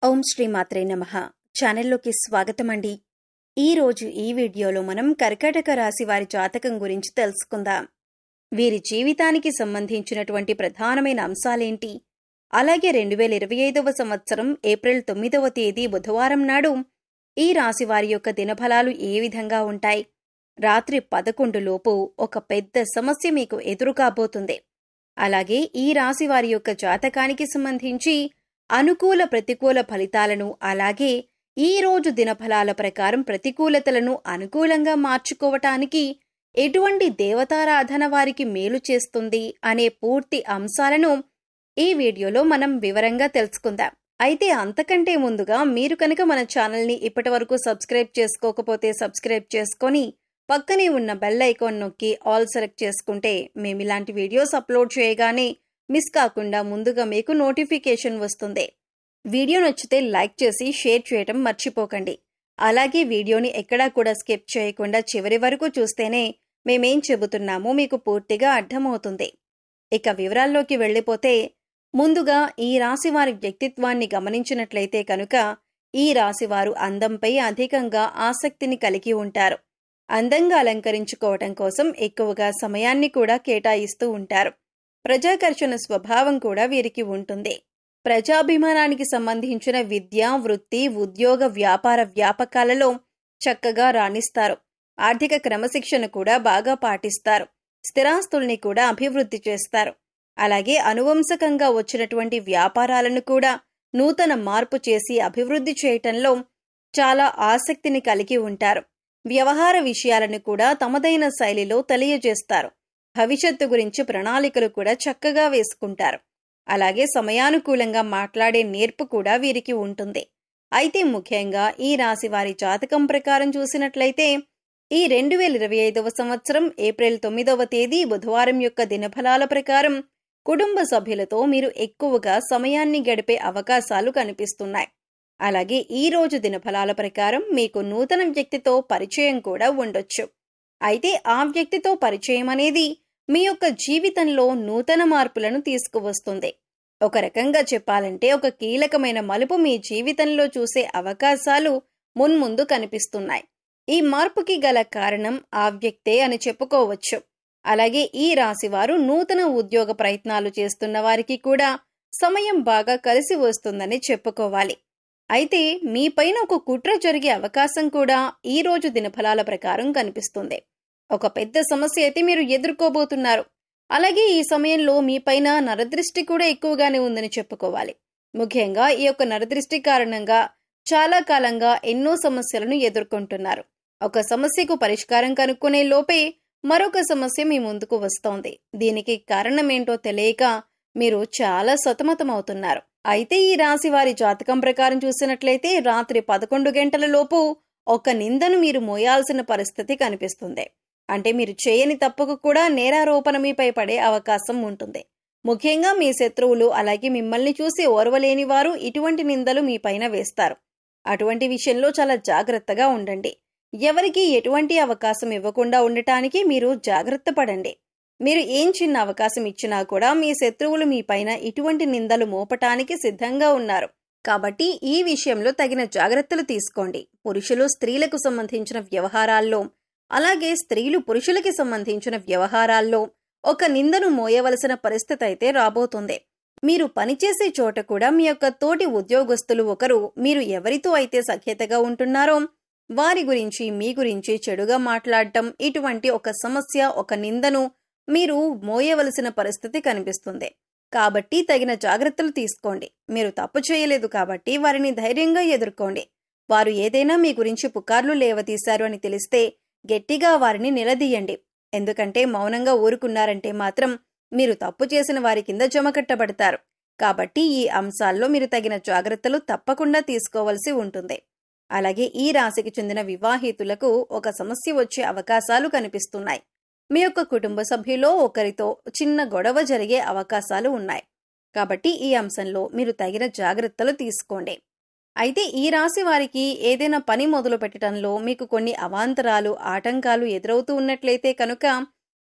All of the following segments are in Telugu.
ఓం శ్రీ మాత్రే నమః. ఛానల్లోకి స్వాగతమండి. ఈరోజు ఈ వీడియోలో మనం కర్కాటక రాశి వారి జాతకం గురించి తెలుసుకుందాం. వీరి జీవితానికి సంబంధించినటువంటి ప్రధానమైన అంశాలేంటి, అలాగే 2025వ సంవత్సరం ఏప్రిల్ 9వ తేదీ బుధవారం నాడు ఈ రాశి వారి యొక్క దినఫలాలు ఏ విధంగా ఉంటాయి, రాత్రి 11 లోపు ఒక పెద్ద సమస్య మీకు ఎదురు కాబోతుంది. అలాగే ఈ రాశి వారి యొక్క జాతకానికి సంబంధించి అనుకూల ప్రతికూల ఫలితాలను, అలాగే ఈ రోజు దినఫలాల ప్రకారం ప్రతికూలతలను అనుకూలంగా మార్చుకోవటానికి ఎటువంటి దేవతారాధన వారికి మేలు చేస్తుంది అనే పూర్తి అంశాలను ఈ వీడియోలో మనం వివరంగా తెలుసుకుందాం. అయితే అంతకంటే ముందుగా మీరు కనుక మన ఛానల్ని ఇప్పటివరకు సబ్స్క్రైబ్ చేసుకోకపోతే సబ్స్క్రైబ్ చేసుకొని పక్కనే ఉన్న బెల్ ఐకాన్ నొక్కి ఆల్ సెలెక్ట్ చేసుకుంటే మేమిలాంటి వీడియోస్ అప్లోడ్ చేయగానే మిస్ కాకుండా ముందుగా మీకు నోటిఫికేషన్ వస్తుంది. వీడియో నచ్చితే లైక్ చేసి షేర్ చేయటం మర్చిపోకండి. అలాగే వీడియోని ఎక్కడా కూడా స్కిప్ చేయకుండా చివరి వరకు చూస్తేనే మేమేం చెబుతున్నామో మీకు పూర్తిగా అర్థమవుతుంది. ఇక వివరాల్లోకి వెళ్ళిపోతే, ముందుగా ఈ రాశి వారి వ్యక్తిత్వాన్ని గమనించినట్లయితే కనుక ఈ రాశివారు అందంపై అధికంగా ఆసక్తిని కలిగి ఉంటారు. అందంగా అలంకరించుకోవటం కోసం ఎక్కువగా సమయాన్ని కూడా కేటాయిస్తూ ఉంటారు. ప్రజాకర్షణ స్వభావం కూడా వీరికి ఉంటుంది. ప్రజాభిమానానికి సంబంధించిన విద్య, వృత్తి, ఉద్యోగ, వ్యాపార వ్యాపకాలలో చక్కగా రాణిస్తారు. ఆర్థిక క్రమశిక్షణ కూడా బాగా పాటిస్తారు. స్థిరాస్తుల్ని కూడా అభివృద్ధి చేస్తారు. అలాగే అనువంశకంగా వచ్చినటువంటి వ్యాపారాలను కూడా నూతన మార్పు చేసి అభివృద్ధి చేయటంలో చాలా ఆసక్తిని కలిగి ఉంటారు. వ్యవహార విషయాలను కూడా తమదైన శైలిలో తెలియజేస్తారు. భవిష్యత్తు గురించి ప్రణాళికలు కూడా చక్కగా వేసుకుంటారు. అలాగే సమయానుకూలంగా మాట్లాడే నేర్పు కూడా వీరికి ఉంటుంది. అయితే ముఖ్యంగా ఈ రాశి వారి జాతకం ప్రకారం చూసినట్లయితే ఈ 2025వ సంవత్సరం ఏప్రిల్ 9వ తేదీ బుధవారం యొక్క దినఫలాల ప్రకారం కుటుంబ సభ్యులతో మీరు ఎక్కువగా సమయాన్ని గడిపే అవకాశాలు కనిపిస్తున్నాయి. అలాగే ఈ రోజు దినఫలాల ప్రకారం మీకు నూతన వ్యక్తితో పరిచయం కూడా ఉండొచ్చు. అయితే ఆ వ్యక్తితో పరిచయం అనేది మీ యొక్క జీవితంలో నూతన మార్పులను తీసుకువస్తుంది. ఒక రకంగా చెప్పాలంటే ఒక కీలకమైన మలుపు మీ జీవితంలో చూసే అవకాశాలు మున్ముందు కనిపిస్తున్నాయి. ఈ మార్పుకి గల కారణం ఆ వ్యక్తే అని చెప్పుకోవచ్చు. అలాగే ఈ రాశివారు నూతన ఉద్యోగ ప్రయత్నాలు చేస్తున్న వారికి కూడా సమయం బాగా కలిసి వస్తుందని చెప్పుకోవాలి. అయితే మీపైన ఒక కుట్ర జరిగే అవకాశం కూడా ఈ రోజు దినఫలాల ప్రకారం కనిపిస్తుంది. ఒక పెద్ద సమస్య అయితే మీరు ఎదుర్కోబోతున్నారు. అలాగే ఈ సమయంలో మీపైన నరదృష్టి కూడా ఎక్కువగానే ఉందని చెప్పుకోవాలి. ముఖ్యంగా ఈ యొక్క నరదృష్టి కారణంగా చాలా కాలంగా ఎన్నో సమస్యలను ఎదుర్కొంటున్నారు. ఒక సమస్యకు పరిష్కారం కనుక్కునే లోపే మరొక సమస్య మీ ముందుకు వస్తోంది. దీనికి కారణమేంటో తెలియక మీరు చాలా సతమతమవుతున్నారు. అయితే ఈ రాశి వారి జాతకం ప్రకారం చూసినట్లయితే రాత్రి 11 గంటల లోపు ఒక నిందను మీరు మోయాల్సిన పరిస్థితి కనిపిస్తుంది. అంటే మీరు చేయని తప్పుకు కూడా నేరారోపణ మీపై పడే అవకాశం ఉంటుంది. ముఖ్యంగా మీ శత్రువులు, అలాగే మిమ్మల్ని చూసి ఓర్వలేని వారు ఇటువంటి నిందలు మీపైన వేస్తారు. అటువంటి విషయంలో చాలా జాగ్రత్తగా ఉండండి. ఎవరికి ఎటువంటి అవకాశం ఇవ్వకుండా ఉండటానికి మీరు జాగ్రత్త పడండి. మీరు ఏం చిన్న అవకాశం ఇచ్చినా కూడా మీ శత్రువులు మీపైన ఇటువంటి నిందలు మోపటానికి సిద్ధంగా ఉన్నారు. కాబట్టి ఈ విషయంలో తగిన జాగ్రత్తలు తీసుకోండి. పురుషులు స్త్రీలకు సంబంధించిన వ్యవహారాల్లో, అలాగే స్త్రీలు పురుషులకి సంబంధించిన వ్యవహారాల్లో ఒక నిందను మోయవలసిన పరిస్థితి అయితే రాబోతుంది. మీరు పనిచేసే చోట కూడా మీ యొక్క తోటి ఉద్యోగస్తులు ఒకరు మీరు ఎవరితో అయితే సఖ్యతగా ఉంటున్నారో వారి గురించి, మీ గురించి చెడుగా మాట్లాడటం, ఇటువంటి ఒక సమస్య, ఒక నిందను మీరు మోయవలసిన పరిస్థితి కనిపిస్తుంది. కాబట్టి తగిన జాగ్రత్తలు తీసుకోండి. మీరు తప్పు చేయలేదు కాబట్టి వారిని ధైర్యంగా ఎదుర్కోండి. వారు ఏదైనా మీ గురించి పుకార్లు లేవతీశారు అని తెలిస్తే గట్టిగా వారిని నిలదీయండి. ఎందుకంటే మౌనంగా ఊరుకున్నారంటే మాత్రం మీరు తప్పు చేసిన వారి కింద జమకట్టబడతారు. కాబట్టి ఈ అంశాల్లో మీరు తగిన జాగ్రత్తలు తప్పకుండా తీసుకోవలసి ఉంటుంది. అలాగే ఈ రాశికి చెందిన వివాహితులకు ఒక సమస్య వచ్చే అవకాశాలు కనిపిస్తున్నాయి. మీ యొక్క కుటుంబ సభ్యులో ఒకరితో చిన్న గొడవ జరిగే అవకాశాలు ఉన్నాయి. కాబట్టి ఈ అంశంలో మీరు తగిన జాగ్రత్తలు తీసుకోండి. అయితే ఈ రాశి వారికి ఏదైనా పని మొదలు పెట్టడంలో మీకు కొన్ని అవాంతరాలు, ఆటంకాలు ఎదురవుతూ ఉన్నట్లయితే కనుక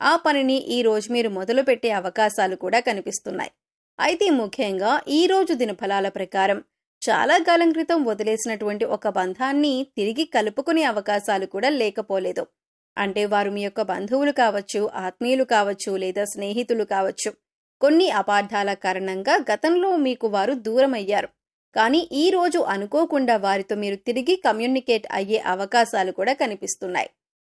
ఆ పనిని ఈ రోజు మీరు మొదలు పెట్టే అవకాశాలు కూడా కనిపిస్తున్నాయి. అయితే ముఖ్యంగా ఈ రోజు దినఫలాల ప్రకారం చాలా కాలం క్రితం వదిలేసినటువంటి ఒక బంధాన్ని తిరిగి కలుపుకునే అవకాశాలు కూడా లేకపోలేదు. అంటే వారు మీ యొక్క బంధువులు కావచ్చు, ఆత్మీయులు కావచ్చు, లేదా స్నేహితులు కావచ్చు. కొన్ని అపార్థాల కారణంగా గతంలో మీకు వారు దూరమయ్యారు. కానీ ఈ రోజు అనుకోకుండా వారితో మీరు తిరిగి కమ్యూనికేట్ అయ్యే అవకాశాలు కూడా కనిపిస్తున్నాయి.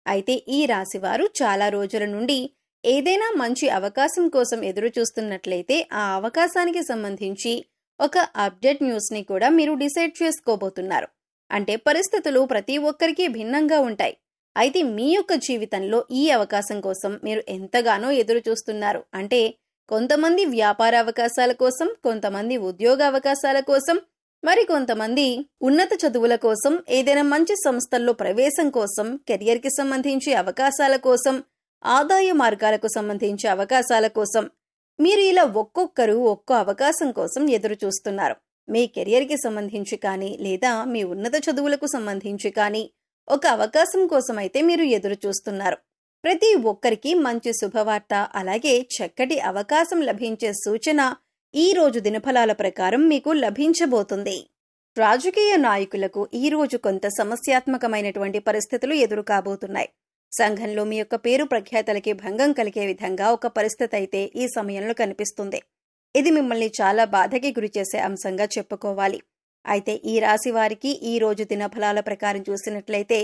అయితే ఈ రాశివారు చాలా రోజుల నుండి ఏదైనా మంచి అవకాశం కోసం ఎదురు చూస్తున్నట్లయితే ఆ అవకాశానికి సంబంధించి ఒక అప్డేట్ న్యూస్ని కూడా మీరు డిసైడ్ చేసుకోబోతున్నారు. అంటే పరిస్థితులు ప్రతి ఒక్కరికి భిన్నంగా ఉంటాయి. అయితే మీ యొక్క జీవితంలో ఈ అవకాశం కోసం మీరు ఎంతగానో ఎదురు చూస్తున్నారు. అంటే కొంతమంది వ్యాపార అవకాశాల కోసం, కొంతమంది ఉద్యోగ అవకాశాల కోసం, మరి కొంతమంది ఉన్నత చదువుల కోసం, ఏదైనా మంచి సంస్థల్లో ప్రవేశం కోసం, కెరియర్కి సంబంధించి అవకాశాల కోసం, ఆదాయ మార్గాలకు సంబంధించి అవకాశాల కోసం మీరు ఇలా ఒక్కొక్కరు ఒక్కో అవకాశం కోసం ఎదురు చూస్తున్నారు. మీ కెరియర్కి సంబంధించి కానీ, లేదా మీ ఉన్నత చదువులకు సంబంధించి కానీ ఒక అవకాశం కోసం అయితే మీరు ఎదురు చూస్తున్నారు. ప్రతి ఒక్కరికి మంచి శుభవార్త, అలాగే చక్కటి అవకాశం లభించే సూచన ఈ రోజు దినఫలాల ప్రకారం మీకు లభించబోతుంది. రాజకీయ నాయకులకు ఈ రోజు కొంత సమస్యాత్మకమైనటువంటి పరిస్థితులు ఎదురు కాబోతున్నాయి. సంఘంలో మీ యొక్క పేరు ప్రఖ్యాతలకి భంగం కలిగే విధంగా ఒక పరిస్థితి అయితే ఈ సమయంలో కనిపిస్తుంది. ఇది మిమ్మల్ని చాలా బాధకి గురిచేసే అంశంగా చెప్పుకోవాలి. అయితే ఈ రాశి వారికి ఈ రోజు దినఫలాల ప్రకారం చూసినట్లయితే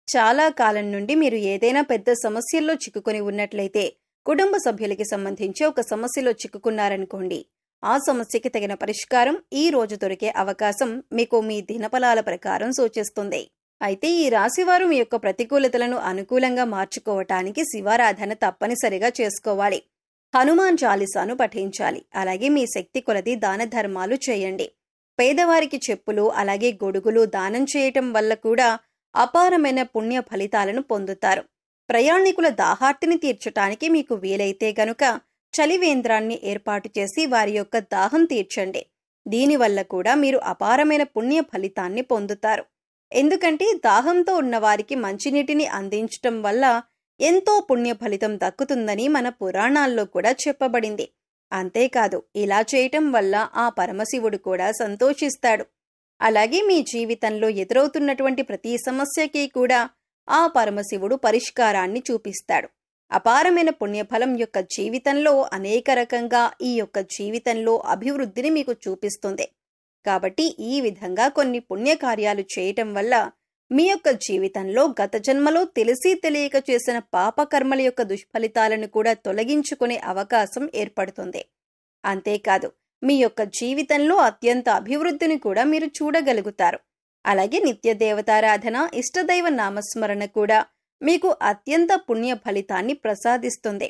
చాలా కాలం నుండి మీరు ఏదైనా పెద్ద సమస్యల్లో చిక్కుకొని ఉన్నట్లయితే, కుటుంబ సభ్యులకి సంబంధించి ఒక సమస్యలో చిక్కుకున్నారనుకోండి, ఆ సమస్యకి తగిన పరిష్కారం ఈ రోజు దొరికే అవకాశం మీకు మీ దినఫలాల ప్రకారం సూచిస్తుంది. అయితే ఈ రాశివారు మీ యొక్క ప్రతికూలతలను అనుకూలంగా మార్చుకోవటానికి శివారాధన తప్పనిసరిగా చేసుకోవాలి. హనుమాన్ చాలీసాను పఠించాలి. అలాగే మీ శక్తి కొలది దాన ధర్మాలు చేయండి. పేదవారికి చెప్పులు, అలాగే గొడుగులు దానం చేయటం వల్ల కూడా అపారమైన పుణ్య ఫలితాలను పొందుతారు. ప్రయాణికుల దాహార్తిని తీర్చటానికి మీకు వీలైతే గనుక చలివేంద్రాన్ని ఏర్పాటు చేసి వారి యొక్క దాహం తీర్చండి. దీనివల్ల కూడా మీరు అపారమైన పుణ్య ఫలితాన్ని పొందుతారు. ఎందుకంటే దాహంతో ఉన్నవారికి మంచినీటిని అందించటం వల్ల ఎంతో పుణ్య ఫలితం దక్కుతుందని మన పురాణాల్లో కూడా చెప్పబడింది. అంతేకాదు, ఇలా చేయటం వల్ల ఆ పరమశివుడు కూడా సంతోషిస్తాడు. అలాగే మీ జీవితంలో ఎదురవుతున్నటువంటి ప్రతి సమస్యకి కూడా ఆ పరమశివుడు పరిష్కారాన్ని చూపిస్తాడు. అపారమైన పుణ్యఫలం యొక్క జీవితంలో అనేక రకంగా ఈ యొక్క జీవితంలో అభివృద్ధిని మీకు చూపిస్తుంది. కాబట్టి ఈ విధంగా కొన్ని పుణ్యకార్యాలు చేయటం వల్ల మీ యొక్క జీవితంలో గత జన్మలో తెలిసి తెలియక చేసిన పాపకర్మల యొక్క దుష్ఫలితాలను కూడా తొలగించుకునే అవకాశం ఏర్పడుతుంది. అంతేకాదు, మీ యొక్క జీవితంలో అత్యంత అభివృద్ధిని కూడా మీరు చూడగలుగుతారు. అలాగే నిత్య దేవతారాధన, ఇష్టదైవ నామస్మరణ కూడా మీకు అత్యంత పుణ్య ఫలితాన్ని ప్రసాదిస్తుంది.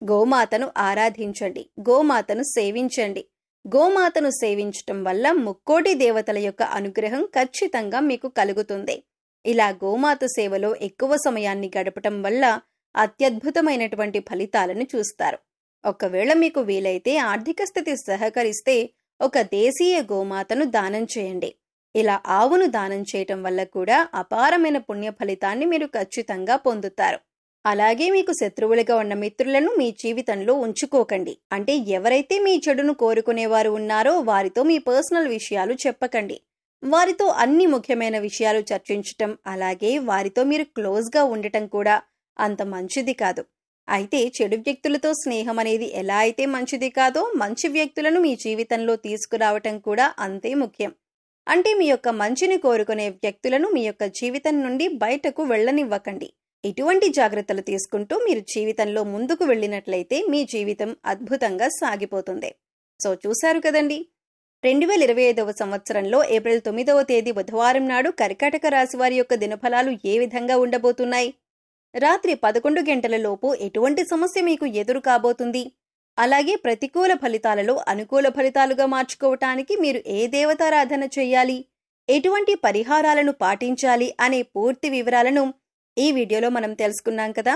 గోమాతను ఆరాధించండి, గోమాతను సేవించండి. గోమాతను సేవించటం వల్ల ముక్కోటి దేవతల యొక్క అనుగ్రహం ఖచ్చితంగా మీకు కలుగుతుంది. ఇలా గోమాత సేవలో ఎక్కువ సమయాన్ని గడపటం వల్ల అత్యద్భుతమైనటువంటి ఫలితాలను చూస్తారు. ఒకవేళ మీకు వీలైతే, ఆర్థిక స్థితి సహకరిస్తే ఒక దేశీయ గోమాతను దానం చేయండి. ఇలా ఆవును దానం చేయటం వల్ల కూడా అపారమైన పుణ్య ఫలితాన్ని మీరు ఖచ్చితంగా పొందుతారు. అలాగే మీకు శత్రువులుగా ఉన్న మిత్రులను మీ జీవితంలో ఉంచుకోకండి. అంటే ఎవరైతే మీ చెడును కోరుకునేవారు ఉన్నారో వారితో మీ పర్సనల్ విషయాలు చెప్పకండి. వారితో అన్ని ముఖ్యమైన విషయాలు చర్చించటం, అలాగే వారితో మీరు క్లోజ్గా ఉండటం కూడా అంత మంచిది కాదు. అయితే చెడు వ్యక్తులతో స్నేహం అనేది ఎలా అయితే మంచిది కాదో, మంచి వ్యక్తులను మీ జీవితంలో తీసుకురావటం కూడా అంతే ముఖ్యం. అంటే మీ యొక్క మంచిని కోరుకునే వ్యక్తులను మీ యొక్క జీవితం నుండి బయటకు వెళ్ళనివ్వకండి. ఇటువంటి జాగ్రత్తలు తీసుకుంటూ మీరు జీవితంలో ముందుకు వెళ్ళినట్లయితే మీ జీవితం అద్భుతంగా సాగిపోతుంది. సో చూశారు కదండి, 2025వ సంవత్సరంలో ఏప్రిల్ 9వ తేదీ బుధవారం నాడు కర్కాటక రాశి వారి యొక్క దినఫలాలు ఏ విధంగా ఉండబోతున్నాయి? రాత్రి 11 గంటల లోపు ఎటువంటి సమస్య మీకు ఎదురు కాబోతుంది? అలాగే ప్రతికూల ఫలితాలలో అనుకూల ఫలితాలుగా మార్చుకోవటానికి మీరు ఏ దేవతారాధన చేయాలి, ఎటువంటి పరిహారాలను పాటించాలి అనే పూర్తి వివరాలను ఈ వీడియోలో మనం తెలుసుకున్నాం కదా.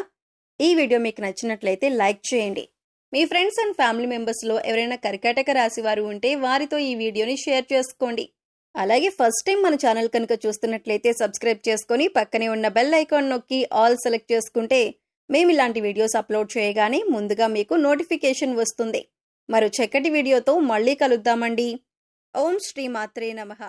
ఈ వీడియో మీకు నచ్చినట్లయితే లైక్ చేయండి. మీ ఫ్రెండ్స్ అండ్ ఫ్యామిలీ మెంబర్స్లో ఎవరైనా కర్కాటక రాశి వారు ఉంటే వారితో ఈ వీడియోని షేర్ చేసుకోండి. అలాగే ఫస్ట్ టైం మన ఛానల్ కనుక చూస్తున్నట్లయితే సబ్స్క్రైబ్ చేసుకొని పక్కనే ఉన్న బెల్ ఐకాన్ నొక్కి ఆల్ సెలెక్ట్ చేసుకుంటే మేము ఇలాంటి వీడియోస్ అప్లోడ్ చేయగానే ముందుగా మీకు నోటిఫికేషన్ వస్తుంది. మరో చక్కటి వీడియోతో మళ్ళీ కలుద్దామండి. ఓం శ్రీ మాత్రే నమః.